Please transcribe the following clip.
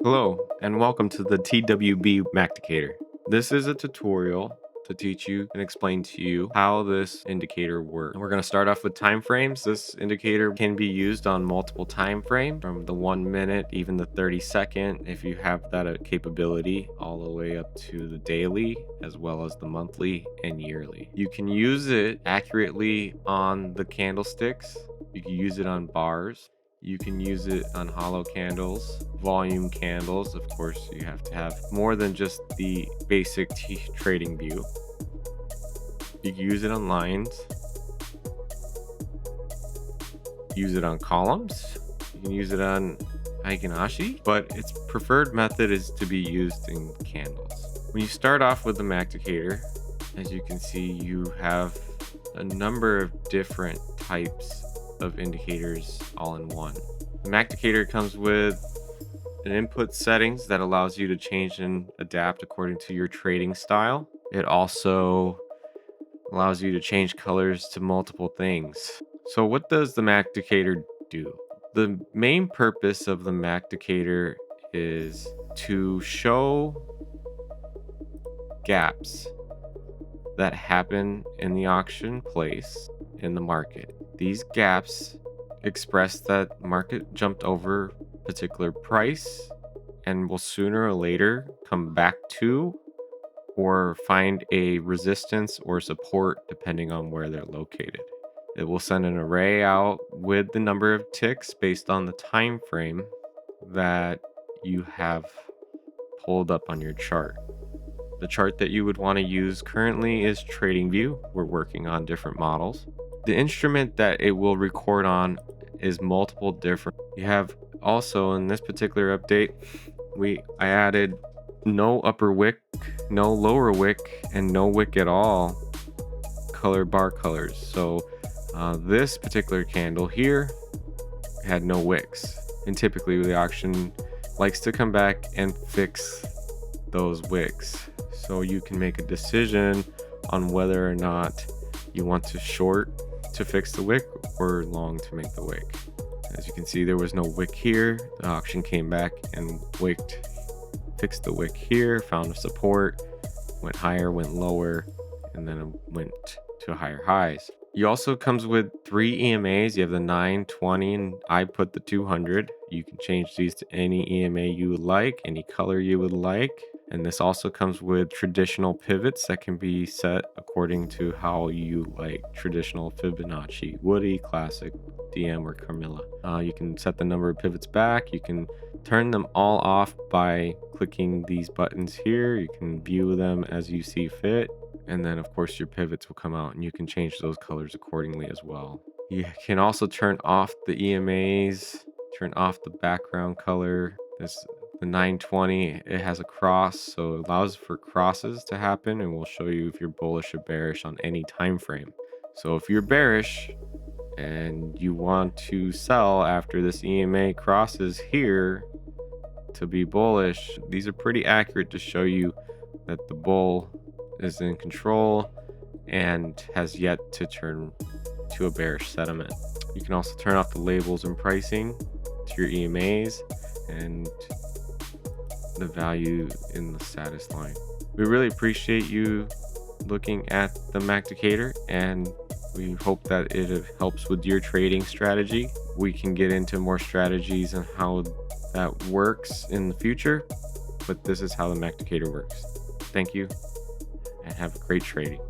Hello, and welcome to the TWB MacDicator. This is a tutorial to teach you and explain to you how this indicator works. We're going to start off with time frames. This indicator can be used on multiple time frames, from the 1 minute, even the 30-second, if you have that capability, all the way up to the daily, as well as the monthly and yearly. You can use it accurately on the candlesticks. You can use it on bars. You can use it on hollow candles, volume candles. Of course, you have to have more than just the basic trading view. You can use it on lines. Use it on columns. You can use it on Heikin Ashi, but its preferred method is to be used in candles. When you start off with the MacDicator, as you can see, you have a number of different types of indicators all in one. The MacDicator comes with an input settings that allows you to change and adapt according to your trading style. It also allows you to change colors to multiple things. So what does the MacDicator do? The main purpose of the MacDicator is to show gaps that happen in the auction place in the market. These gaps express that market jumped over a particular price and will sooner or later come back to or find a resistance or support depending on where they're located. It will send an array out with the number of ticks based on the time frame that you have pulled up on your chart. The chart that you would want to use currently is TradingView. We're working on different models. The instrument that it will record on is multiple different. You have also in this particular update, I added no upper wick, no lower wick, and no wick at all color bar colors. So this particular candle here had no wicks, and typically the auction likes to come back and fix those wicks. So you can make a decision on whether or not you want to short to fix the wick or long to make the wick. As you can see, there was no wick here. The auction came back and fixed the wick here, found a support, went higher, went lower, and then it went to higher highs. You also comes with 3 EMAs. You have the 9, 20, and I put the 200. You can change these to any EMA you would like, any color you would like. And this also comes with traditional pivots that can be set according to how you like traditional Fibonacci, Woody, Classic, DM, or Carmilla. You can set the number of pivots back. You can turn them all off by clicking these buttons here. You can view them as you see fit. And then of course your pivots will come out and you can change those colors accordingly as well. You can also turn off the EMAs, turn off the background color. The 920, it has a cross, so it allows for crosses to happen, and we'll show you if you're bullish or bearish on any time frame. So if you're bearish and you want to sell after this EMA crosses here to be bullish, these are pretty accurate to show you that the bull is in control and has yet to turn to a bearish sentiment. You can also turn off the labels and pricing to your EMAs and the value in the status line. We really appreciate you looking at the MacDicator, and we hope that it helps with your trading strategy. We can get into more strategies and how that works in the future, but this is how the MacDicator works. Thank you and have great trading.